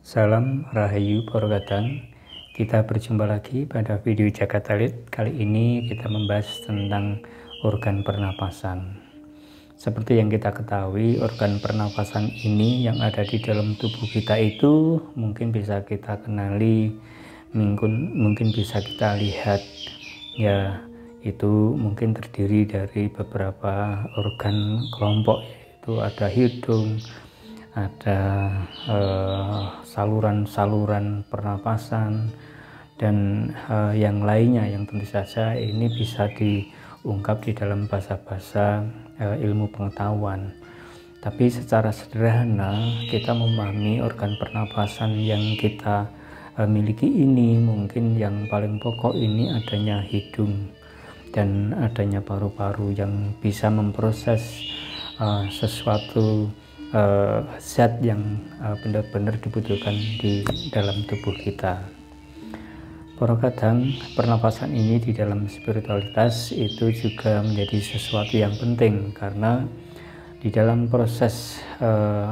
Salam Rahayu Para Kadang. Kita berjumpa lagi pada video Jagatalit. Kali ini kita membahas tentang organ pernapasan. Seperti yang kita ketahui, organ pernapasan ini yang ada di dalam tubuh kita itu mungkin bisa kita kenali, mungkin bisa kita lihat. Ya, itu mungkin terdiri dari beberapa organ kelompok, yaitu ada hidung, ada saluran-saluran pernapasan, dan yang lainnya yang tentu saja ini bisa diungkap di dalam bahasa-bahasa ilmu pengetahuan. Tapi secara sederhana kita memahami organ pernapasan yang kita miliki ini, mungkin yang paling pokok ini adanya hidung dan adanya paru-paru yang bisa memproses sesuatu zat yang benar-benar dibutuhkan di dalam tubuh kita. Para kadang, pernapasan ini di dalam spiritualitas itu juga menjadi sesuatu yang penting, karena di dalam proses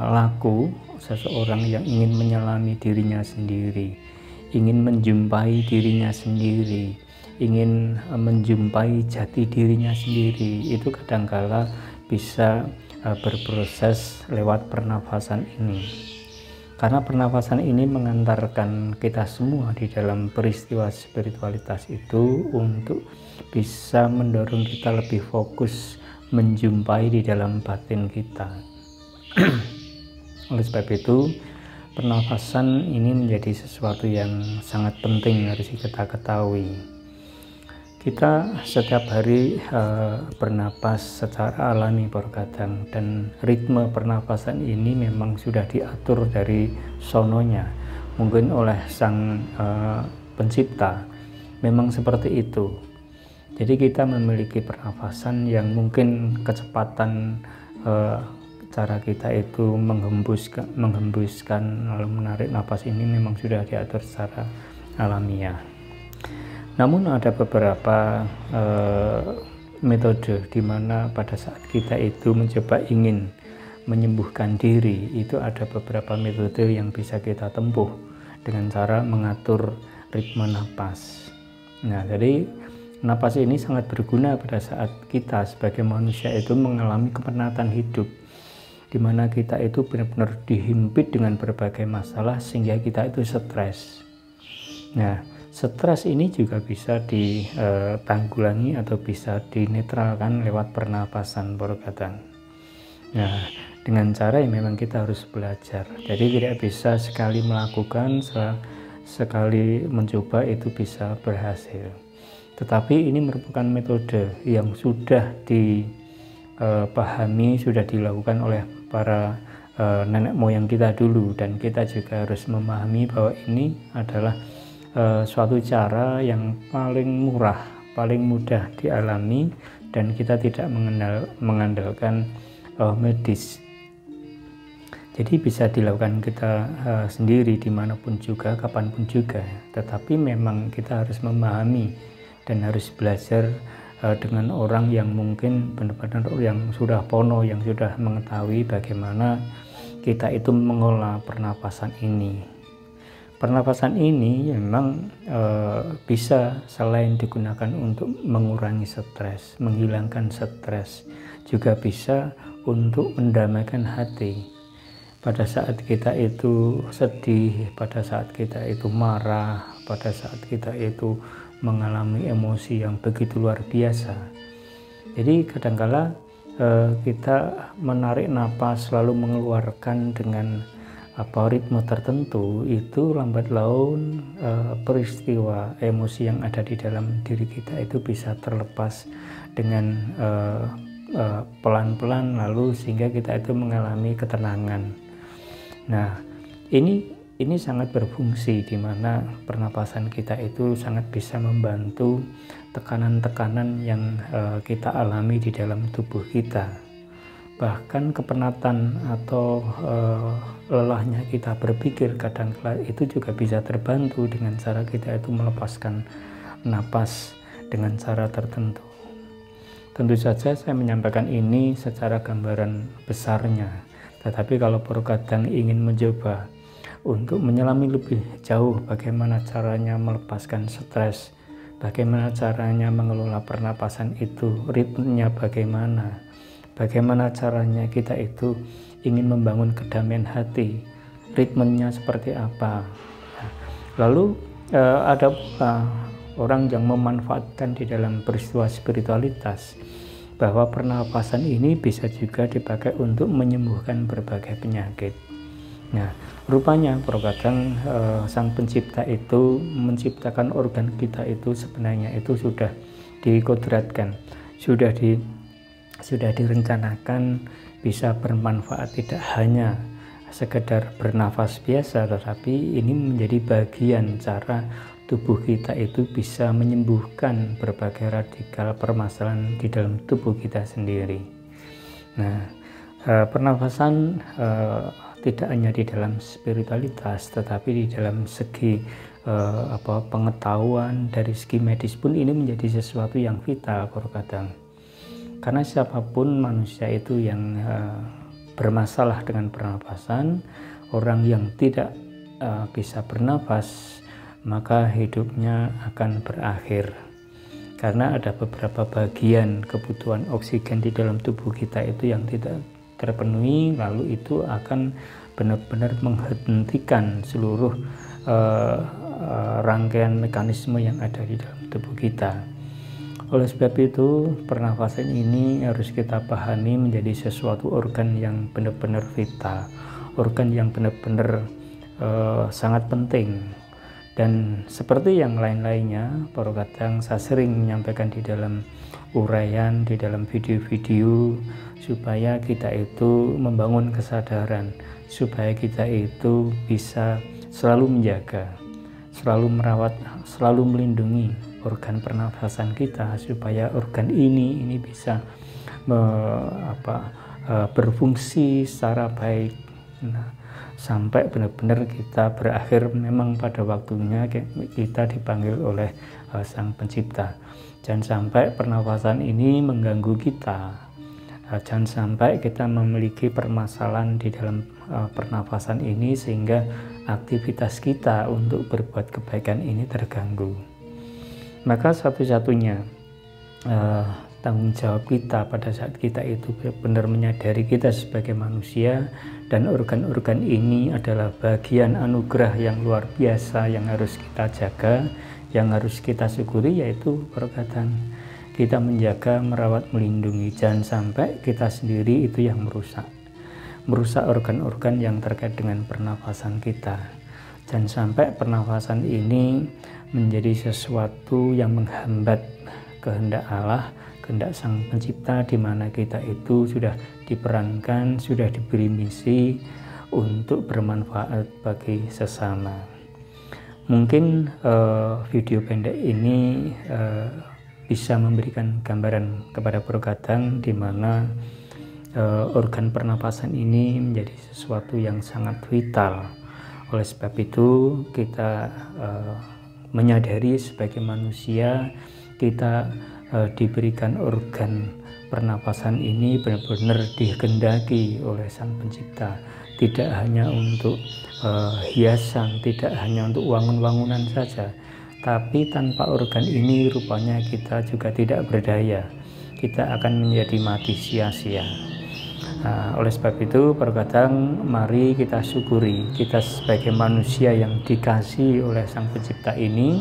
laku seseorang yang ingin menyelami dirinya sendiri, ingin menjumpai dirinya sendiri, ingin menjumpai jati dirinya sendiri, itu kadangkala bisa berproses lewat pernafasan ini, karena pernafasan ini mengantarkan kita semua di dalam peristiwa spiritualitas itu untuk bisa mendorong kita lebih fokus menjumpai di dalam batin kita. Oleh sebab itu, pernafasan ini menjadi sesuatu yang sangat penting harus kita ketahui. Kita setiap hari bernapas secara alami para kadang, dan ritme pernapasan ini memang sudah diatur dari sononya, mungkin oleh sang pencipta, memang seperti itu. Jadi kita memiliki pernapasan yang mungkin kecepatan cara kita itu menghembuskan lalu menarik napas ini memang sudah diatur secara alamiah. Namun ada beberapa metode di mana pada saat kita itu mencoba ingin menyembuhkan diri, itu ada beberapa metode yang bisa kita tempuh dengan cara mengatur ritme napas. Nah, jadi napas ini sangat berguna pada saat kita sebagai manusia itu mengalami kepenatan hidup, di mana kita itu benar-benar dihimpit dengan berbagai masalah sehingga kita itu stres. Nah, stres ini juga bisa ditanggulangi atau bisa dinetralkan lewat pernapasan para kadang. Nah, dengan cara yang memang kita harus belajar. Jadi tidak bisa sekali melakukan, sekali mencoba itu bisa berhasil. Tetapi ini merupakan metode yang sudah dipahami, sudah dilakukan oleh para nenek moyang kita dulu, dan kita juga harus memahami bahwa ini adalah suatu cara yang paling murah, paling mudah dialami, dan kita tidak mengandalkan medis. Jadi bisa dilakukan kita sendiri dimanapun juga, kapanpun juga. Tetapi memang kita harus memahami dan harus belajar dengan orang yang mungkin benar-benar yang sudah pono, yang sudah mengetahui bagaimana kita itu mengolah pernapasan ini. Pernapasan ini memang bisa selain digunakan untuk mengurangi stres, menghilangkan stres, juga bisa untuk mendamaikan hati. Pada saat kita itu sedih, pada saat kita itu marah, pada saat kita itu mengalami emosi yang begitu luar biasa. Jadi kadangkala kita menarik napas lalu mengeluarkan dengan ritme tertentu, itu lambat laun peristiwa emosi yang ada di dalam diri kita itu bisa terlepas dengan pelan-pelan, lalu sehingga kita itu mengalami ketenangan. Nah, ini sangat berfungsi, di mana pernapasan kita itu sangat bisa membantu tekanan-tekanan yang kita alami di dalam tubuh kita. Bahkan kepenatan atau lelahnya kita berpikir kadang-kala itu juga bisa terbantu dengan cara kita itu melepaskan napas dengan cara tertentu. Tentu saja saya menyampaikan ini secara gambaran besarnya, tetapi kalau para kadang ingin mencoba untuk menyelami lebih jauh bagaimana caranya melepaskan stres, bagaimana caranya mengelola pernapasan itu, ritmenya bagaimana caranya kita itu ingin membangun kedamaian hati, ritmenya seperti apa. Lalu ada orang yang memanfaatkan di dalam peristiwa spiritualitas bahwa pernapasan ini bisa juga dipakai untuk menyembuhkan berbagai penyakit. Nah, rupanya kadang Sang Pencipta itu menciptakan organ kita itu sebenarnya itu sudah dikodratkan, sudah direncanakan bisa bermanfaat, tidak hanya sekedar bernafas biasa, tetapi ini menjadi bagian cara tubuh kita itu bisa menyembuhkan berbagai radikal permasalahan di dalam tubuh kita sendiri. Nah, pernafasan tidak hanya di dalam spiritualitas, tetapi di dalam segi pengetahuan, dari segi medis pun ini menjadi sesuatu yang vital kadang. Karena siapapun manusia itu yang bermasalah dengan pernapasan, orang yang tidak bisa bernafas, maka hidupnya akan berakhir. Karena ada beberapa bagian kebutuhan oksigen di dalam tubuh kita itu yang tidak terpenuhi, lalu itu akan benar-benar menghentikan seluruh rangkaian mekanisme yang ada di dalam tubuh kita. Oleh sebab itu, pernafasan ini harus kita pahami menjadi sesuatu organ yang benar-benar vital, organ yang benar-benar sangat penting. Dan seperti yang lain-lainnya, kadang saya sering menyampaikan di dalam uraian, di dalam video-video, supaya kita itu membangun kesadaran, supaya kita itu bisa selalu menjaga, selalu merawat, selalu melindungi organ pernafasan kita, supaya organ ini bisa berfungsi secara baik. Nah, sampai benar-benar kita berakhir memang pada waktunya kita dipanggil oleh Sang Pencipta. Jangan sampai pernafasan ini mengganggu kita, jangan sampai kita memiliki permasalahan di dalam pernafasan ini sehingga aktivitas kita untuk berbuat kebaikan ini terganggu. Maka satu-satunya tanggung jawab kita pada saat kita itu benar menyadari kita sebagai manusia dan organ-organ ini adalah bagian anugerah yang luar biasa yang harus kita jaga, yang harus kita syukuri, yaitu perkataan kita menjaga, merawat, melindungi. Jangan sampai kita sendiri itu yang merusak organ-organ yang terkait dengan pernafasan kita. Jangan sampai pernafasan ini menjadi sesuatu yang menghambat kehendak Allah, kehendak Sang Pencipta, di mana kita itu sudah diperankan, sudah diberi misi untuk bermanfaat bagi sesama. Mungkin video pendek ini bisa memberikan gambaran kepada Kadang di mana organ pernapasan ini menjadi sesuatu yang sangat vital. Oleh sebab itu kita menyadari sebagai manusia kita diberikan organ pernapasan ini benar-benar dikehendaki oleh Sang Pencipta, tidak hanya untuk hiasan, tidak hanya untuk wangun-wangunan saja, tapi tanpa organ ini rupanya kita juga tidak berdaya, kita akan menjadi mati sia-sia. Oleh sebab itu Kadang mari kita syukuri kita sebagai manusia yang dikasihi oleh Sang Pencipta ini.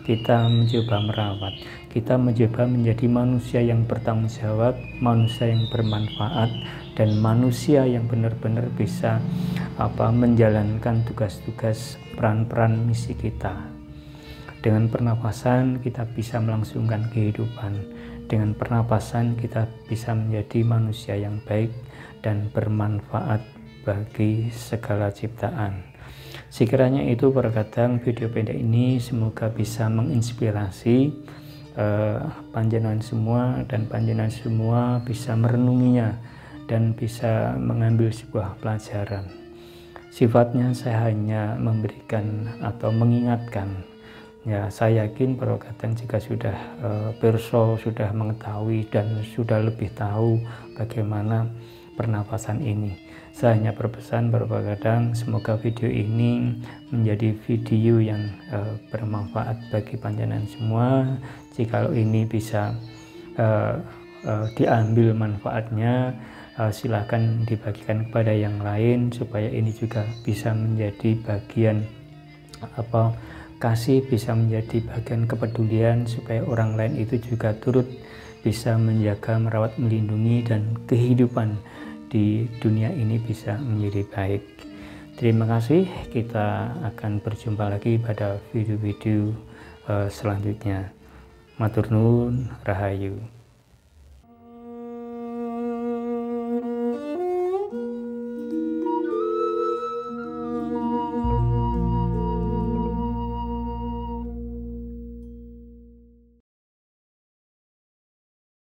Kita mencoba merawat, kita mencoba menjadi manusia yang bertanggung jawab, manusia yang bermanfaat, dan manusia yang benar-benar bisa menjalankan tugas-tugas, peran-peran misi kita. Dengan pernapasan kita bisa melangsungkan kehidupan, dengan pernapasan kita bisa menjadi manusia yang baik dan bermanfaat bagi segala ciptaan. Sekiranya itu Kadang video pendek ini semoga bisa menginspirasi panjenengan semua, dan panjenengan semua bisa merenunginya dan bisa mengambil sebuah pelajaran. Sifatnya saya hanya memberikan atau mengingatkan. Ya, saya yakin Kadang jika sudah pirsa, sudah mengetahui dan sudah lebih tahu bagaimana pernapasan ini. Saya hanya berpesan beberapa kadang semoga video ini menjadi video yang bermanfaat bagi panjenengan semua. Jikalau ini bisa diambil manfaatnya, silahkan dibagikan kepada yang lain supaya ini juga bisa menjadi bagian kasih, bisa menjadi bagian kepedulian supaya orang lain itu juga turut bisa menjaga, merawat, melindungi, dan kehidupan di dunia ini bisa menjadi baik. Terima kasih, kita akan berjumpa lagi pada video-video selanjutnya. Matur nuwun, rahayu.